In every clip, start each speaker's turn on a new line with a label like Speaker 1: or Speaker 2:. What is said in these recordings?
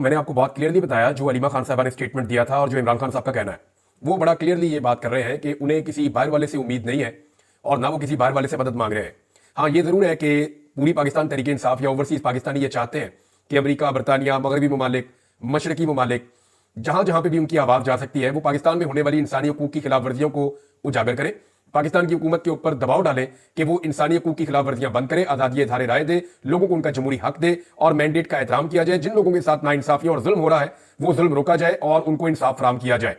Speaker 1: मैंने आपको बहुत क्लियरली बताया जो अलीमा खान साहबा ने स्टेटमेंट दिया था और जो इमरान खान साहब का कहना है, वो बड़ा क्लियरली ये बात कर रहे हैं कि उन्हें किसी बाहर वाले से उम्मीद नहीं है और ना वो किसी बाहर वाले से मदद मांग रहे हैं। हाँ, ये जरूर है कि पूरी पाकिस्तान तहरीक इंसाफ या ओवरसीज पाकिस्तानी ये चाहते हैं कि अमेरिका, बरतानिया, मगरबी ममालिक, मशरकी ममालिक, जहां जहां पर भी उनकी आवाज जा सकती है, वो पाकिस्तान में होने वाली इंसानी हकूक की खिलाफ वर्जियों को उजागर करें, पाकिस्तान की हुकूमत के ऊपर दबाव डालें कि वो इंसानी हकूक की खिलाफ वर्जियां बंद करे, आजादी इज़हार राय दे, लोगों को उनका जमहूरी हक दे और मैंडेट का एहतराम किया जाए। जिन लोगों के साथ नाइंसाफियां और जुल्म हो रहा है वो जुल्म रोका जाए और उनको इंसाफ फराहम किया जाए।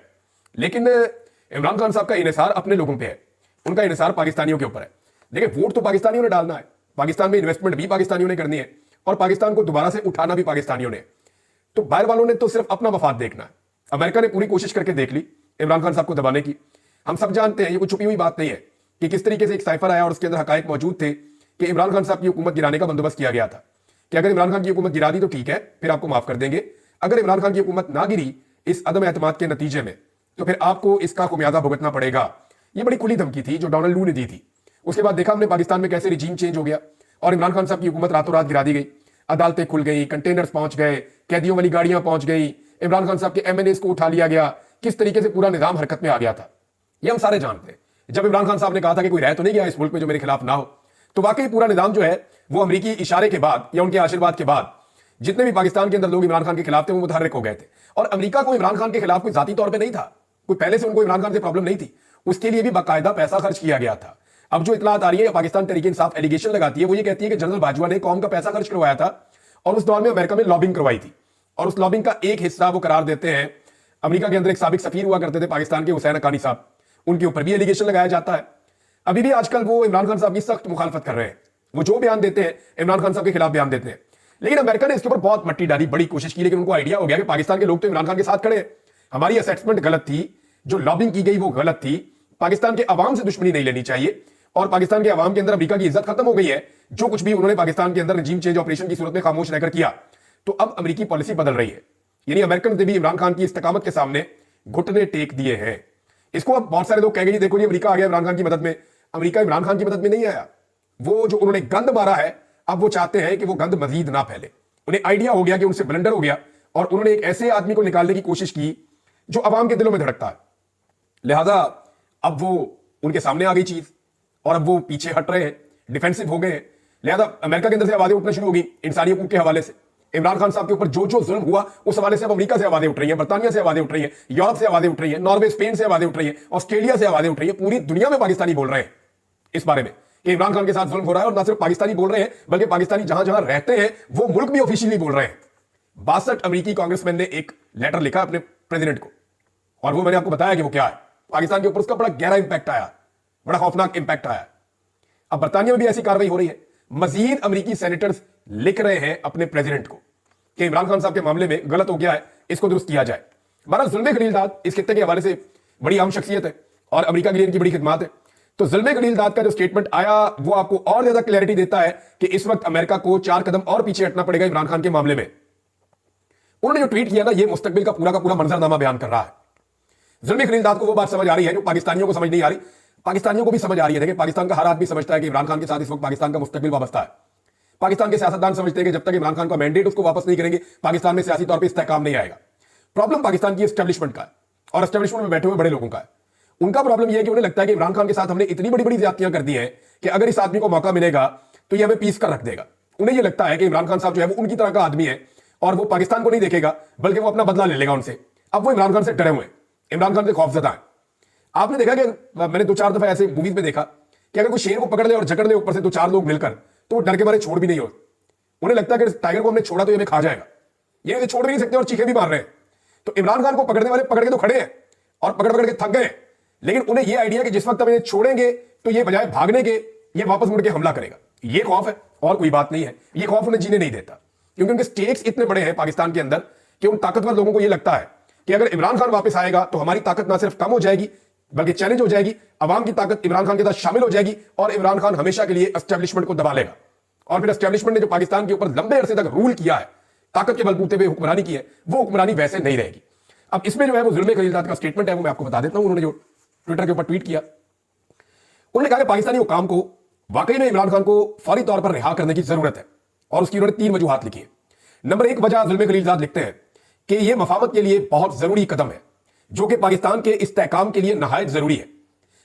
Speaker 1: लेकिन इमरान खान साहब का इन्हिसार अपने लोगों पर है, उनका इन्हिसार पाकिस्तानियों के ऊपर है। देखिए, वोट तो पाकिस्तानियों ने डालना है, पाकिस्तान में इन्वेस्टमेंट भी पाकिस्तानियों ने करनी है और पाकिस्तान को दोबारा से उठाना भी पाकिस्तानियों ने। तो बाहर वालों ने तो सिर्फ अपना मफाद देखना है। अमेरिका ने पूरी कोशिश करके देख ली इमरान खान साहब को दबाने की। हम सब जानते हैं, ये कोई छुपी हुई बात नहीं है कि किस तरीके से एक साइफर आया और उसके अंदर हकायक मौजूद थे कि इमरान खान साहब की हुकूमत गिराने का बंदोबस्त किया गया था कि अगर इमरान खान की हुकूमत गिरा दी तो ठीक है, फिर आपको माफ कर देंगे। अगर इमरान खान की हुकूमत ना गिरी इस अदम एतमाद के नतीजे में, तो फिर आपको इसका खुमियाजा भुगतना पड़ेगा। ये बड़ी खुली धमकी थी जो डोनाल्ड लू ने दी थी। उसके बाद देखा हमने पाकिस्तान में कैसे रिजीम चेंज हो गया और इमरान खान साहब की हुकूमत रातों रात गिरा दी गई। अदालतें खुल गई, कंटेनर्स पहुंच गए, कैदियों वाली गाड़ियां पहुंच गई, इमरान खान साहब के एमएनएस को उठा लिया गया, किस तरीके से पूरा निजाम हरकत में आ गया था ये हम सारे जानते हैं। जब इमरान खान साहब ने कहा था कि कोई रह तो नहीं गया इस मुल्क में जो मेरे खिलाफ ना हो, तो वाकई पूरा निजाम जो है वो अमरीकी इशारे के बाद या उनके आशीर्वाद के बाद जितने भी पाकिस्तान के अंदर लोग इमरान खान के खिलाफ थे वो मुतहर्रिक हो गए थे। और अमेरिका को इमरान खान के खिलाफ कोई जाती तौर पर नहीं था, कोई पहले से उनको इमरान खान से प्रॉब्लम नहीं थी, उसके लिए भी बाकायदा पैसा खर्च किया गया था। अब जो इतलात आ रही है, पाकिस्तान तहरीक इंसाफ एलिगेशन लगाती है, वो ये कहती है कि जनरल बाजवा ने कौम का पैसा खर्च करवाया था और उस दौर में अमेरिका में लॉबिंग करवाई थी और उस लॉबिंग का एक हिस्सा वो करार देते हैं। अमेरिका के अंदर एक साबिक सफीर हुआ करते थे पाकिस्तान के, हुसैन हक्कानी साहब, उनके ऊपर भी एलिगेशन लगाया जाता है। अभी भी आजकल वो इमरान खान साहब की सख्त मुखालफत कर रहे हैं, वो जो बयान देते हैं इमरान खान साहब के खिलाफ बयान देते हैं। लेकिन अमेरिका ने इसके ऊपर बहुत मट्टी डाली, बड़ी कोशिश की, लेकिन उनको आइडिया हो गया कि पाकिस्तान के लोग तो इमरान खान के साथ खड़े हैं, हमारी असेसमेंट गलत थी, जो लॉबिंग की गई वो गलत थी, पाकिस्तान के अवाम से दुश्मनी नहीं लेनी चाहिए और पाकिस्तान के अवाम के अंदर अमेरिका की इज्जत खत्म हो गई है। जो कुछ भी उन्होंने पाकिस्तान के अंदर रजीम चेंज ऑपरेशन की सूरत में खामोश रहकर किया, तो अब अमेरिकी पॉलिसी बदल रही है। यानी अमेरिकन ने भी इमरान खान की इस्तकामत के सामने घुटने टेक दिए हैं। इसको अब बहुत सारे लोग कहेंगे देखो जी अमेरिका आ गया इमरान खान की मदद में। अमेरिका इमरान खान की मदद में नहीं आया, वो जो उन्होंने गंद मारा है अब वो चाहते हैं कि वो गंद मजीद ना फैले। उन्हें आइडिया हो गया कि उनसे ब्लंडर हो गया और उन्होंने एक ऐसे आदमी को निकालने की कोशिश की जो अवाम के दिलों में धड़कता है। लिहाजा अब वो उनके सामने आ गई चीज और अब वो पीछे हट रहे हैं, डिफेंसिव हो गए हैं। लिहाजा अमेरिका के अंदर से आवाजें उठना शुरू हो गई इंसानी हकूक के हवाले से। इमरान खान साहब के ऊपर जो जो जुल्म हुआ उस हवाले से अब अमेरिका से आवाजें उठ रही हैं, बर्तानिया से आवाजें उठ रही हैं, यूरोप से आवाजें उठ रही हैं, नॉर्वे, स्पेन से आवाजें उठ रही हैं, ऑस्ट्रेलिया से आवाजें उठ रही हैं। पूरी दुनिया में पाकिस्तानी बोल रहे हैं इस बारे में कि इमरान खान के साथ जुल्म हो रहा है। और ना सिर्फ पाकिस्तानी बोल रहे हैं बल्कि पाकिस्तानी जहां जहां रहते हैं वो मुल्क भी ऑफिशियली बोल रहे हैं। 62 अमेरिकी कांग्रेसमैन ने एक लेटर लिखा अपने प्रेसिडेंट को और वो मैंने आपको बताया कि वो क्या है। पाकिस्तान के ऊपर उसका बड़ा गहरा इंपैक्ट आया, बड़ा खौफनाक इंपैक्ट आया। अब बर्तानिया में भी ऐसी कार्रवाई हो रही है। मजीद अमेरिकी सेनेटर्स लिख रहे हैं अपने प्रेसिडेंट को कि इमरान खान साहब के मामले में गलत हो गया है, इसको दुरुस्त किया जाए। बहरहाल जुल्मे खलीलदाद इस खित्ते के हवाले से बड़ी अहम शख्सियत है और अमेरिका के लिए इनकी बड़ी खिदमत है। तो जुल्मे खलीलदाद का जो स्टेटमेंट आया वो आपको और ज्यादा क्लैरिटी देता है कि इस वक्त अमेरिका को 4 कदम और पीछे हटना पड़ेगा इमरान खान के मामले में। उन्होंने जो ट्वीट किया ना, ये मुस्तकबिल का पूरा मंजरनामा बयान कर रहा है। जुल्मे खलीलदाद को वो बात समझ आ रही है जो पाकिस्तानियों को समझ नहीं आ रही, पाकिस्तानियों को भी समझ आ रही है। देखिए, पाकिस्तान का हर आदमी समझता है कि इमरान खान के साथ इस वक्त पाकिस्तान का मुस्तकबिल वाबस्ता है। पाकिस्तान के सियासतदान समझते हैं कि जब तक इमरान खान का मैंडेट उसको वापस नहीं करेंगे पाकिस्तान में सियासी तौर पर इस्तेहकाम नहीं आएगा। प्रॉब्लम पाकिस्तान की एस्टेब्लिशमेंट का है और एस्टेब्लिशमेंट में बैठे हुए बड़े लोगों का है। उनका प्रॉब्लम यह है कि उन्हें लगता है कि इमरान खान के साथ हमने इतनी बड़ी बड़ी ज्यादतियां कर दी हैं कि अगर इस आदमी को मौका मिलेगा तो यह हमें पीस कर रख देगा। उन्हें यह लगता है कि इमरान खान साहब जो है वो उनकी तरह का आदमी है और वो पाकिस्तान को नहीं देखेगा बल्कि वो अपना बदला ले लेगा उनसे। अब वो इमरान खान से डरे हुए हैं, इमरान खान से खौफजदा है। आपने देखा कि मैंने 2-4 दफा ऐसे मूवीज में देखा कि अगर कोई शेर को पकड़ ले और जकड़ ले ऊपर से 2-4 लोग मिलकर, तो वो डर के मारे छोड़ भी नहीं हो। उन्हें लगता है कि टाइगर को हमने छोड़ा तो ये हमें खा जाएगा, ये छोड़ भी नहीं सकते और चीखे भी मार रहे हैं। तो इमरान खान को पकड़ने वाले पकड़ के तो खड़े हैं और पकड़ के थक गए, लेकिन उन्हें यह आइडिया कि जिस वक्त हम इन्हें छोड़ेंगे तो ये बजाय भागने के ये वापस मुड़ के हमला करेगा। ये खौफ है और कोई बात नहीं है। ये खौफ उन्हें जीने नहीं देता क्योंकि उनके स्टेक्स इतने बड़े हैं पाकिस्तान के अंदर कि उन ताकतवर लोगों को यह लगता है कि अगर इमरान खान वापस आएगा तो हमारी ताकत ना सिर्फ कम हो जाएगी बल्कि चैलेंज हो जाएगी, अवाम की ताकत इमरान खान के साथ शामिल हो जाएगी और इमरान खान हमेशा के लिए एस्टेब्लिशमेंट को दबा लेगा। और फिर एस्टेब्लिशमेंट ने जो पाकिस्तान के ऊपर लंबे अरसे तक रूल किया है, ताकत के बलबूते पे हुक्मरानी की है, वो हुक्मरानी वैसे नहीं रहेगी। अब इसमें जो है वो जुल्मे खलीलदाद का स्टेटमेंट है, वो मैं आपको बता देता हूं। उन्होंने जो ट्विटर के ऊपर ट्वीट किया, उन्होंने कहा कि पाकिस्तानी हुकाम को वाकई में इमरान खान को फौरी तौर पर रिहा करने की जरूरत है और उसकी उन्होंने 3 वजूहात लिखी है। नंबर 1 वजह जुल्मे खलीलदाद लिखते हैं कि यह मफामत के लिए बहुत जरूरी कदम है, जो कि पाकिस्तान के इस्तेहकाम के लिए नहायत जरूरी है।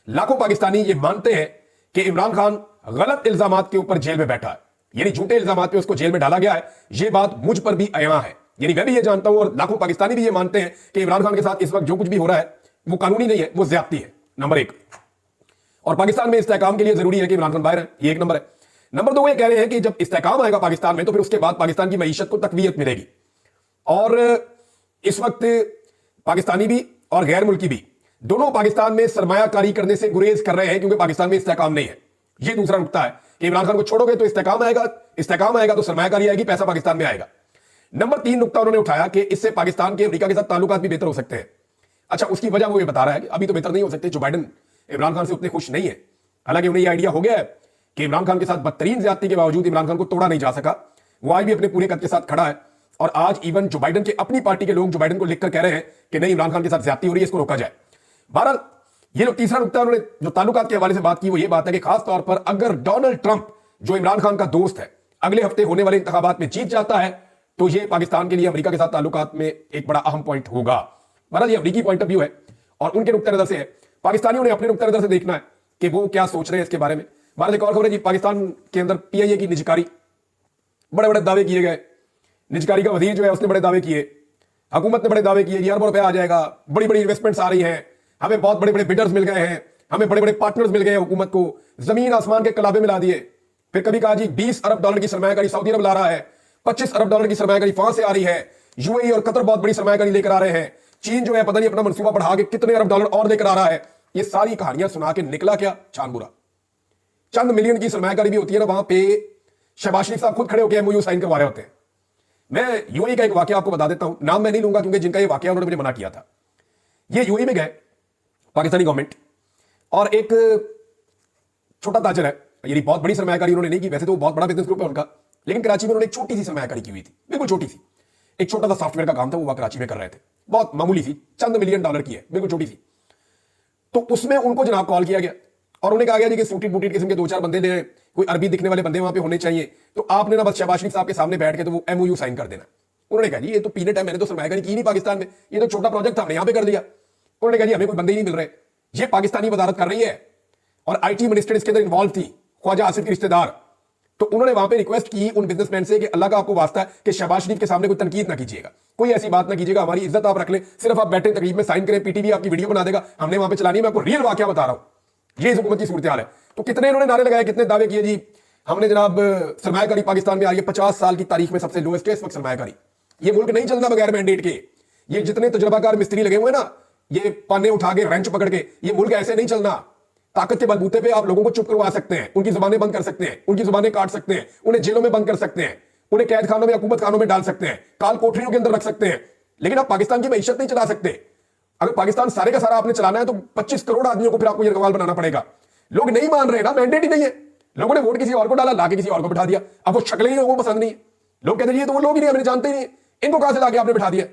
Speaker 1: लाखों पाकिस्तानी ये मानते हैं कि इमरान खान गलत इल्जामात के ऊपर जेल में बैठा है, यानी झूठे इल्जामात पे उसको जेल में डाला गया है। यह बात मुझ पर भी अया है, यानी मैं भी ये जानता हूं और लाखों पाकिस्तानी भी ये मानते हैं कि इमरान खान के साथ इस वक्त जो कुछ भी हो रहा है वो कानूनी नहीं है, वो ज्यादती है, नंबर एक। और पाकिस्तान में इस्तेहकाम के लिए जरूरी है कि इमरान खान बाहर है, ये एक नंबर है। नंबर दो, ये कह रहे हैं कि जब इस्तेहकाम आएगा पाकिस्तान में तो फिर उसके बाद पाकिस्तान की मईशत को तकवीयत मिलेगी। और इस वक्त पाकिस्तानी भी और गैर मुल्की भी दोनों पाकिस्तान में सरमायाकारी करने से गुरेज कर रहे हैं, क्योंकि पाकिस्तान में इस्तेहकाम नहीं है। यह दूसरा नुकता है कि इमरान खान को छोड़ोगे तो इस्तेहकाम आएगा तो सरमायाकारी आएगी, पैसा पाकिस्तान में आएगा। नंबर तीन नुकता उन्होंने उठाया कि इससे पाकिस्तान के अमेरिका के साथ ताल्लुकात भी बेहतर हो सकते हैं। अच्छा, उसकी वजह वो ये बता रहा है कि अभी तो बेहतर नहीं हो सकते, जो बाइडन इमरान खान से उतने खुश नहीं है। हालांकि उन्हें यह आइडिया हो गया है कि इमरान खान के साथ बदतरीन ज्यादती के बावजूद इमरान खान को तोड़ा नहीं जा सका। वो आज भी अपने पूरे कद के साथ खड़ा है और आज इवन जो बाइडन के अपनी पार्टी के लोग जो बाइडन को लिखकर कह रहे हैं कि नहीं, इमरान खान के साथ ज्यादती हो रही है, इसको रोका जाए। बहरहाल ये लोग तीसरा नुकता उन्होंने जो ताल्लुकात के हवाले से बात की वो ये बात है कि खास तौर पर अगर डोनाल्ड ट्रंप जो इमरान खान का दोस्त है अगले हफ्ते होने वाले इंतखाबात में जीत जाता है तो ये पाकिस्तान के लिए अमेरिका के साथ ताल्लुकात में एक बड़ा अहम पॉइंट होगा। बहरहाल ये अमेरिकी पॉइंट ऑफ व्यू है और उनके नुक्ते नजर से है। पाकिस्तानियों ने अपने नुक्ते नजर से देखना है कि वो क्या सोच रहे हैं इसके बारे में। बहरहाल एक और खबर है जी, पाकिस्तान के अंदर पीआईए की निजकारी, बड़े बड़े दावे किए गए। निजकारी का वजीर जो है उसने बड़े दावे किए, हुकूमत ने बड़े दावे किए, अरबों रुपए आ जाएगा, बड़ी बड़ी इन्वेस्टमेंट्स आ रही हैं, हमें बहुत बड़े बड़े बिडर्स मिल गए हैं, हमें बड़े बड़े पार्टनर्स मिल गए हैं, हुकूमत को जमीन आसमान के कलाबे मिला दिए। फिर कभी कहा जी 20 अरब डॉलर की सरमायाकारी सऊदी अरब ला रहा है, 25 अरब डॉलर की सरमायाकारी फ्रांस से आ रही है, यूएई और कतर बहुत बड़ी सरमायाकारी लेकर आ रहे हैं, चीन जो है पता नहीं अपना मंसूबा बढ़ा के कितने अरब डॉलर और लेकर आ रहा है। ये सारी कहानियां सुना के निकला क्या? छानबुरा। चंद मिलियन की सरमायाकारी भी होती है ना, वहां पे शहबाज शरीफ साहब खुद खड़े होकर एमओयू साइन करवा रहे होते हैं। मैं यूएई का एक वाकया आपको बता देता हूं, नाम मैं नहीं लूंगा क्योंकि जिनका ये वाकया उन्होंने मुझे मना किया था। ये यूएई में गए पाकिस्तानी गवर्नमेंट और एक छोटा ताजर है, यानी बहुत बड़ी सरमायाकारी उन्होंने नहीं की, वैसे तो बहुत बड़ा बिजनेस ग्रुप है उनका, लेकिन कराची में उन्होंने एक छोटी सी सरमायाकारी की हुई थी, बिल्कुल छोटी सी, एक छोटा सा सॉफ्टवेयर का काम था, वो कराची में कर रहे थे, बहुत मामूली सी, चंद मिलियन डॉलर की है, बिल्कुल छोटी सी। तो उसमें उनको जनाब कॉल किया गया और उन्हें कहा गया जी कि सूटेड बूटेड किस्म के दो चार बंदे ले, कोई अरबी दिखने वाले बंदे वहां पे होने चाहिए, तो आपने ना बस शहबाज शरीफ साहब के सामने बैठ के तो वो एमओयू साइन कर देना। उन्होंने कहा जी ये तो पीनेट है, मैंने तो सरमायाकारी की नहीं पाकिस्तान में, ये तो छोटा प्रोजेक्ट था, हमने यहां पे कर दिया। उन्होंने कहा जी हमें कोई बंदे ही नहीं मिल रहे, ये पाकिस्तानी वजारत कर रही है और आईटी मिनिस्टर इसके अंदर इन्वॉल्व थी, ख्वाजा आसिफ की रिश्तेदार। तो उन्होंने वहां पे रिक्वेस्ट की उन बिजनेसमैन से कि अल्लाह का आपको वास्ता है कि शहबाज शरीफ के सामने कोई तनकीद ना कीजिएगा, कोई ऐसी बात ना कीजिएगा, हमारी इज्जत आप रख ले, सिर्फ आप बैठे तकरीब में साइन करें, पीटीवी आपकी वीडियो बना देगा, हमने वहां पे चलानी है। मैं आपको रियल वाकया बता रहा हूं, ये इस हुकूमत की सूरत हाल है। तो कितने इन्होंने नारे लगाए, कितने दावे किए जी हमने जनाब सरमायाकारी पाकिस्तान में आ रही है, 50 साल की तारीख में सबसे लोएस्ट है इस वक्त सरमायाकारी। ये मुल्क नहीं चलना बगैर मैंडेट के, ये जितने तजुर्बाकार मिस्त्री लगे हुए ना, ये पाने उठा के रेंच पकड़ के, ये मुल्क ऐसे नहीं चलना। ताकत के बलबूते पे आप लोगों को चुप करवा सकते हैं, उनकी जुबानें बंद कर सकते हैं, उनकी जुबानें काट सकते हैं, उन्हें जेलों में बंद कर सकते हैं, उन्हें कैद खानों में हुकूमत खानों में डाल सकते हैं, काल कोठरियों के अंदर रख सकते हैं, लेकिन आप पाकिस्तान की मईशत नहीं चला सकते। अगर पाकिस्तान सारे का सारा आपने चलाना है तो 25 करोड़ आदमियों को फिर आपको यरगवाल बनाना पड़ेगा। लोग नहीं मान रहे ना, मैंडेट ही नहीं है, लोगों ने वोट किसी और को डाला, लाके किसी और को बिठा दिया। अब वो शक्लें ही लोगों को पसंद नहीं है, लोग कहते हैं ये तो वो लोग ही नहीं, हमें जानते ही नहीं, इनको कहां से लाके आपने बिठा दिया।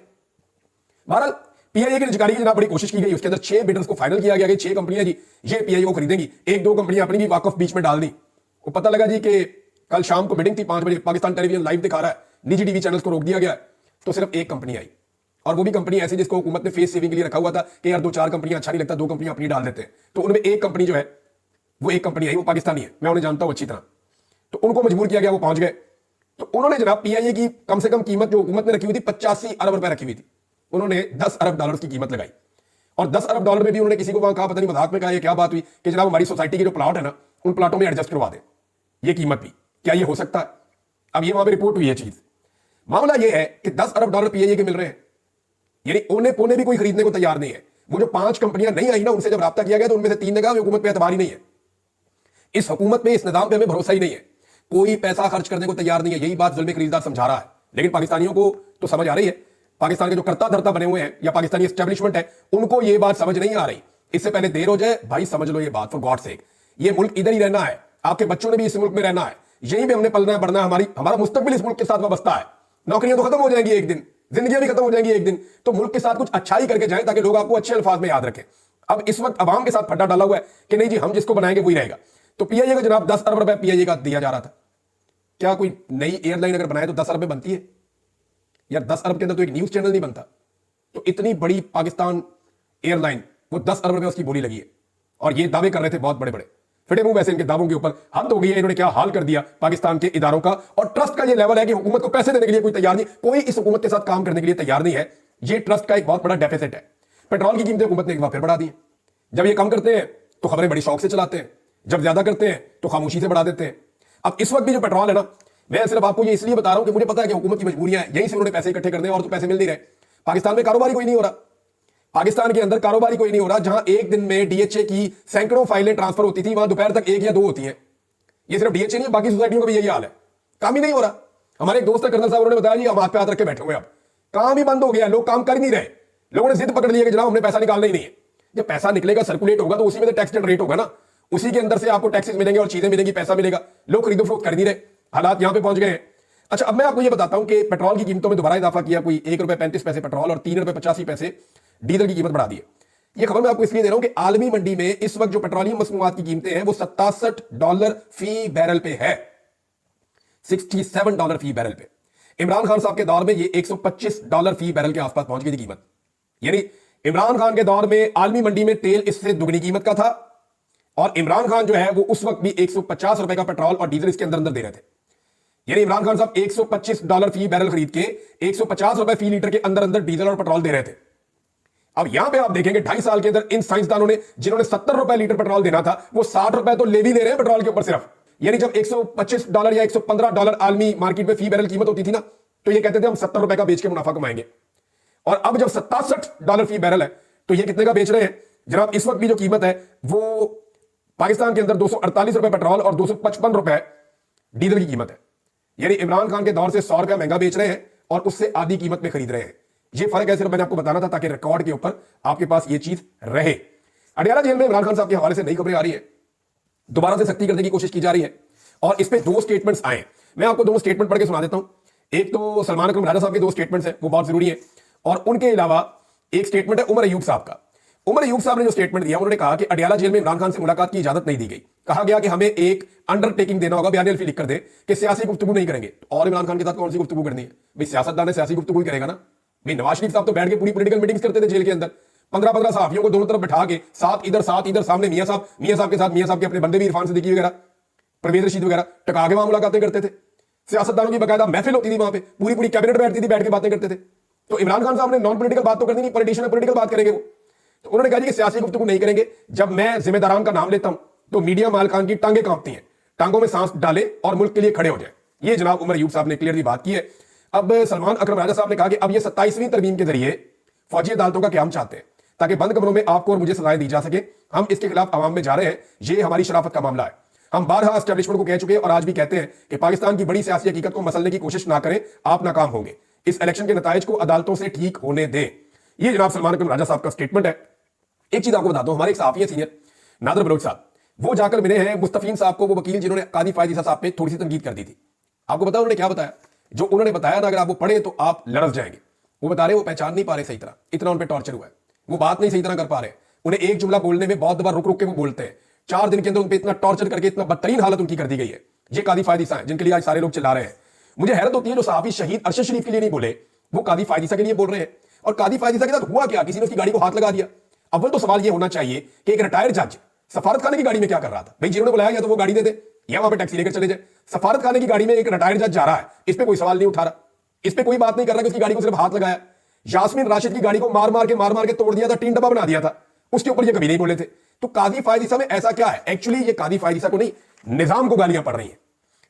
Speaker 1: बहरहाल पीआईए की निजकारी की जनाब बड़ी कोशिश की गई, उसके अंदर 6 बिडर्स को फाइनल किया गया कि 6 कंपनियां जी ये पीआईए को खरीदेंगी, एक दो कंपनियां अपनी भी वाकफ बीच में डाल दी। वो पता लगा जी कि कल शाम को बिडिंग थी 5 बजे, पाकिस्तान टेलीविजन लाइव दिखा रहा है, निजी टीवी चैनल्स को रोक दिया गया, तो सिर्फ एक कंपनी आई, और वो भी कंपनी ऐसी जिसको हुकूमत ने फेस सेविंग के लिए रखा हुआ था कि यार 2-4 कंपनियां अच्छा नहीं लगता, 2 कंपनियां अपनी डाल देते हैं। तो उनमें एक कंपनी जो है वो एक कंपनी आई, वो पाकिस्तानी है, मैं उन्हें जानता हूं अच्छी तरह। तो उनको मजबूर किया गया, वो पहुंच गए। तो उन्होंने जनाब पीआईए की कम से कम कीमत जो हुकूमत ने रखी हुई थी 85 अरब रुपए रखी हुई थी, उन्होंने 10 अरब डॉलर की कीमत लगाई। और 10 अरब डॉलर में भी उन्होंने किसी को वहां कहा, पता नहीं मजाक में कहा, ये क्या बात हुई कि जनाब हमारी सोसाइटी के जो प्लॉट है ना, उन प्लॉटों में एडजस्ट करवा दें ये कीमत भी। क्या ये हो सकता है? अब ये वहां पर रिपोर्ट हुई है चीज। मामला ये है कि 10 अरब डॉलर पीआईए के मिल रहे हैं, यानी ओने पोने भी कोई खरीदने को तैयार नहीं है। वो जो 5 कंपनियां नहीं आई ना, उनसे जब राब्ता किया गया तो उनमें से 3 ने कहा हुकूमत पे एतबार ही नहीं है, इस हुकूमत में, इस निजाम पे हमें भरोसा ही नहीं है, कोई पैसा खर्च करने को तैयार नहीं है। यही बात जुल्म खरीदार समझा रहा है, लेकिन पाकिस्तानियों को तो समझ आ रही है, पाकिस्तान के जो करता धरता बने हुए हैं या पाकिस्तानी एस्टेब्लिशमेंट है, उनको ये बात समझ नहीं आ रही। इससे पहले देर हो जाए भाई, समझ लो ये बात, फॉर गॉड सेक, ये मुल्क इधर ही रहना है, आपके बच्चों ने भी इस मुल्क में रहना है, यहीं पे हमने पलना है, बढ़ना है, हमारा मुस्तकबिल इस मुल्क के साथ वाबस्ता है। नौकरियां तो खत्म हो जाएंगी एक दिन, जिंदगियां भी खत्म हो जाएंगी एक दिन, तो मुल्क के साथ कुछ अच्छाई करके जाएं ताकि लोग आपको अच्छे अल्फाज में याद रखें। अब इस वक्त अवाम के साथ फड्डा डाला हुआ है कि नहीं जी हम जिसको बनाएंगे वही रहेगा। तो पीआईए का जनाब 10 अरब रुपए पीआईए का दिया जा रहा था। क्या कोई नई एयरलाइन अगर बनाए तो 10 अरब में बनती है? यार 10 अरब के अंदर तो एक न्यूज चैनल नहीं बनता। तो इतनी बड़ी पाकिस्तान एयरलाइन, वो 10 अरब रुपए उसकी बोली लगी है और ये दावे कर रहे थे बहुत बड़े बड़े। फिटे मुंह वैसे इनके दावों के ऊपर हद हो गई है। इन्होंने क्या हाल कर दिया पाकिस्तान के इदारों का, और ट्रस्ट का ये लेवल है कि हुकूमत को पैसे देने के लिए कोई तैयार नहीं, कोई इस हुकूमत के साथ काम करने के लिए तैयार नहीं है। ये ट्रस्ट का एक बहुत बड़ा डेफिसिट है। पेट्रोल की कीमतें हुकूमत ने एक बार फिर बढ़ा दी है। जब ये कम करते हैं तो खबरें बड़ी शौक से चलाते हैं, जब ज्यादा करते हैं तो खामोशी से बढ़ा देते हैं। अब इस वक्त भी जो पेट्रोल है ना, मैं सिर्फ आपको ये इसलिए बता रहा हूं कि मुझे पता है कि हुकूमत की मजबूरियां हैं, यहीं से उन्होंने पैसे इकट्ठे करने और तो पैसे मिल नहीं रहे। पाकिस्तान में कारोबार कोई नहीं हो रहा, पाकिस्तान के अंदर कारोबार कोई नहीं हो रहा। जहां एक दिन में डीएचए की सैकड़ों फाइलें ट्रांसफर होती थी, वहां दोपहर तक 1 या 2 होती हैं। ये सिर्फ डीएचए नहीं है, बाकी सोसाइटियों का भी यही हाल है, काम ही नहीं हो रहा। हमारे एक दोस्त कर्नल साहब उन्होंने बताया जी हम हाथ पे हाथ रख के बैठे हुए, अब काम ही बंद हो गया, लोग काम कर ही नहीं रहे। लोगों ने जिद पकड़ लिया कि जनाब हमने पैसा निकालना ही नहीं है। जब पैसा निकलेगा, सर्कुलेट होगा, तो उसी में टैक्स जनरेट होगा ना, उसी के अंदर से आपको टैक्सेस मिलेंगे और चीजें मिलेंगी, पैसा मिलेगा। लोग खरीदो फरोख्त कर नहीं रहे, हालात यहां पे पहुंच गए हैं। अच्छा, अब मैं आपको ये बताता हूं कि पेट्रोल की कीमतों में दोबारा इजाफा किया, कोई ₹1.35 पेट्रोल और ₹3.85 डीजल की कीमत बढ़ा दी है। ये खबर मैं आपको इसलिए दे रहा हूं कि आलमी मंडी में इस वक्त जो पेट्रोलियम मसनूआत की कीमतें हैं वो $67 फी बैरल पे है, $67 फी बैरल पे। इमरान खान साहब के दौर में ये $125 फी बैरल के आसपास पहुंच गई थी कीमत। यानी इमरान खान के दौर में आलमी मंडी में तेल इससे दुगनी कीमत का था, और इमरान खान जो है वो उस वक्त भी $150 का पेट्रोल और डीजल इसके अंदर अंदर दे रहे थे। यानी इमरान खान साहब $125 फी बैरल खरीद के ₹150 फी लीटर के अंदर अंदर डीजल और पेट्रोल दे रहे थे। अब यहां पे आप देखेंगे 2.5 साल के अंदर इन साइंसदानों ने, जिन्होंने ₹70 लीटर पेट्रोल देना था, वो ₹60 तो ले भी ले रहे हैं पेट्रोल के ऊपर सिर्फ। यानी जब $125 या $115 आलमी मार्केट में फी बैरल कीमत होती थी ना, तो ये कहते थे हम ₹70 का बेच के मुनाफा कमाएंगे। और अब जब $67 फी बैरल है, तो ये कितने का बेच रहे हैं जनाब? इस वक्त की जो कीमत है वो पाकिस्तान के अंदर ₹248 पेट्रोल और ₹255 डीजल की कीमत है। यानी इमरान खान के दौर से ₹100 महंगा बेच रहे हैं और उससे आधी कीमत में खरीद रहे हैं। ये फर्क है, सिर्फ मैंने आपको बताना था ताकि रिकॉर्ड के ऊपर आपके पास ये चीज रहे। अडयाला जेल में इमरान खान साहब के हवाले से नई खबरें आ रही है, दोबारा से सख्ती करने की कोशिश की जा रही है, और इस पे 2 स्टेटमेंट्स आए। मैं आपको 2 स्टेटमेंट पढ़ के सुना देता हूं। एक तो सलमान अकरम राजा साहब के 2 स्टेटमेंट्स हैं, वो बहुत जरूरी है, और उनके अलावा एक स्टेटमेंट है उमर अयूब साहब का। उमर अयूब साहब ने जो स्टेटमेंट दिया, उन्होंने कहा कि अडयाला जेल में इमरान खान से मुलाकात की इजाजत नहीं दी गई। कहा गया कि हमें एक अंडरटेकिंग देना होगा, बयान लिख कर दे कि सियासी गुफ्तगू नहीं करेंगे। और इमरान खान के साथ कौन सी गुफ्तगू करनी है भाई? सियासतदान है, सियासी गुफ्तगू ही करेगा ना भाई। नवाज शरीफ साहब तो बैठ के पूरी पॉलिटिकल मीटिंग्स करते थे जेल के अंदर, 15-15 सहाफियों को दोनों तरफ बैठा के, साथ इधर सामने मियां साहब के साथ मियां साहब के अपने बंदे भी, इरफान सिद्दीकी वगैरह, परवेज रशीद वगैरह, टका के वहां मुलाकातें करते थे। सियासतदानों की बाकायदा महफिल होती थी वहां पे, पूरी कैबिनेट बैठती थी, बैठ के बातें करते थे। तो इमरान खान साहब ने नॉन पॉलिटिकल बात तो करनी नहीं, पॉलिटिशियन पॉलिटिकल बात करेंगे वो। तो उन्होंने कहा कि सियासी गुफ्तगू नहीं करेंगे। जब मैं जिम्मेदारान का नाम लेता हूं तो मीडिया मालकान की टांगे कांपती हैं, टांगों में सांस डाले और मुल्क के लिए खड़े हो जाए। ये जनाब उमर अयूब साहब ने क्लियरली बात की है। अब सलमान अकरम राजा साहब ने कहा कि अब ये 27वीं तरमीम के जरिए फौजी अदालतों का क्याम चाहते हैं ताकि बंद कमरों में आपको और मुझे सजाएं दी जा सके। हम इसके खिलाफ अवाम में जा रहे हैं, ये हमारी शराफत का मामला है। हम बारहा एस्टेब्लिशमेंट को कह चुके हैं और आज भी कहते हैं कि पाकिस्तान की बड़ी सियासी हकीकत को मसलने की कोशिश ना करें, आप नाकाम होंगे। इस इलेक्शन के नताइज को अदालतों से ठीक होने दें। ये जनाब सलमान अकरम राजा साहब का स्टेटमेंट है। एक चीज आपको बता दूं, हमारे एक सहाफी है सीनियर, नादर बलोच साहब, वो जाकर मिले हैं मुस्तफीन साहब को, वो वकील जिन्होंने कादी फायद ईसा साहब पे थोड़ी सी तनकीद कर दी थी। आपको पता उन्होंने क्या बताया? जो उन्होंने बताया ना, अगर आप वो पढ़े तो आप लड़स जाएंगे। वो बता रहे वो पहचान नहीं पा रहे सही तरह, इतना उन पर टॉर्चर हुआ है, वो बात नहीं सही तरह कर पा रहे। उन्हें एक जुमला बोलने में बहुत दफा रुक रुक के वो बोलते हैं। 4 दिन के अंदर उन पर इतना टॉर्चर करके इतना बदतरीन हालत उनकी कर दी गई है। ये कादी फायद ईसा है जिनके लिए आज सारे लोग चिल्ला रहे हैं। मुझे हैरत होती है जो सहाफी शहीद अरशद शरीफ के लिए नहीं बोले, वो कादी फायद ईसा के लिए बोल रहे हैं। और कादी फायद ईसा के साथ हुआ क्या? किसी ने उसकी गाड़ी को हाथ लगा दिया। अव्वल तो सवाल यह होना चाहिए कि एक रिटायर्ड जज सफारत खाने की गाड़ी में क्या कर रहा था? भाई जिन्होंने बुलाया या तो वो गाड़ी दे दे या वहां पे टैक्सी लेकर चले जाए। सफारत खाने की गाड़ी में एक रिटायर्ड जज जा रहा है, इस पे कोई सवाल नहीं उठा रहा, इस पे कोई बात नहीं कर रहा कि उसकी गाड़ी को सिर्फ हाथ लगाया। यास्मीन राशिद की गाड़ी को मार मार के तोड़ दिया था, टीन डब्बा बना दिया था, उसके ऊपर ये कभी नहीं बोले थे। तो कादी फायद ईसा में ऐसा क्या है? एक्चुअली ये कादी फायद ईसा को नहीं, निजाम को गालियां पड़ रही है।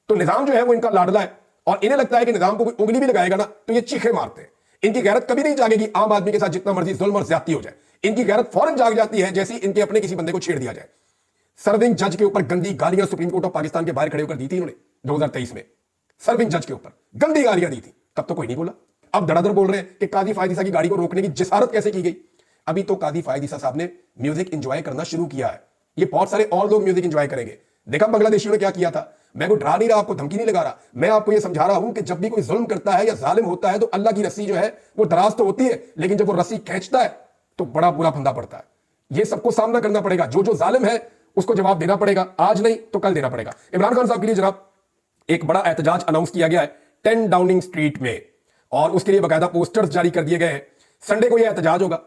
Speaker 1: तो निजाम जो है वो इनका लाडला है और इन्हें लगता है कि निजाम को कोई उंगली भी लगाएगा ना तो ये चीखे मारते हैं। इनकी गैरत कभी नहीं जागेगी आम आदमी के साथ जितना मर्जी जुल्म और ज्यादती हो जाए। इनकी गैरत फौरन जाग जाती है जैसे इनके अपने किसी बंदे को छेड़ दिया जाए। सर्विंग जज के ऊपर गंदी गालियां सुप्रीम कोर्ट ऑफ पाकिस्तान के बाहर खड़े होकर दी थी इन्होंने 2023 में। सर्विंग जज के ऊपर गंदी गालियां दी थी, तब तो कोई नहीं बोला। अब धड़ाधड़ बोल रहे हैं कि कादी फायद ईसा की गाड़ी को रोकने की जिसारत कैसे की गई। अभी तो कादी फायद ईसा साहब ने म्यूजिक एंजॉय करना शुरू किया है। ये बहुत सारे और लोग म्यूजिक एंजॉय करेंगे। देखा बांग्लादेशियों ने क्या किया था। मैं को डरा नहीं रहा, आपको धमकी नहीं लगा रहा, मैं आपको यह समझा रहा हूं कि जब भी कोई जुल्म करता है या जालिम होता है तो अल्लाह की रस्सी जो है वो दराज तो होती है, लेकिन जब वो रस्सी खींचता है तो बड़ा बुरा फंदा पड़ता है। ये सबको सामना करना पड़ेगा। जो जो जालिम है उसको जवाब देना पड़ेगा, आज नहीं तो कल देना पड़ेगा। इमरान खान साहब के लिए जनाब एक बड़ा एहतजाज अनाउंस किया गया है 10 डाउनिंग स्ट्रीट में, और उसके लिए बाकायदा पोस्टर्स जारी कर दिए गए हैं। संडे को यह एहतजाज होगा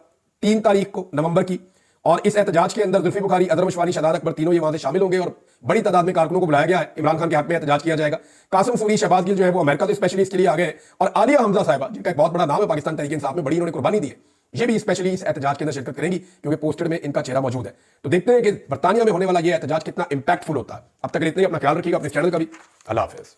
Speaker 1: 3 तारीख को नवंबर की, और इस एहतजाज के अंदर जुल्फी बुखारी, अदर मशवानी, शहजाद अकबर तीनों ये वहां से शामिल होंगे और बड़ी तादाद में कारकुनों को बुलाया गया है। इमरान खान के हक में एहतजाज किया जाएगा। कासिम सूरी, शहबाज गिल जो है वो अमेरिका से स्पेशली इसके लिए आ गए हैं, और आलिया हमजा साहिबा जिनका एक बहुत बड़ा नाम है पाकिस्तान तहरीक इंसाफ में, बड़ी इन्होंने कुर्बानी दी है, ये भी स्पेशली इस एहतजाज के अंदर शिरकत करेंगी क्योंकि पोस्टर में इनका चेहरा मौजूद है। तो देखते हैं कि बर्तानिया में होने वाला यह एहतजाज कितना इंपैक्टफुल होता है। अब तक इतना ही, अपना ख्याल रखिएगा, अपने चैनल का भी। अल्लाह हाफिज।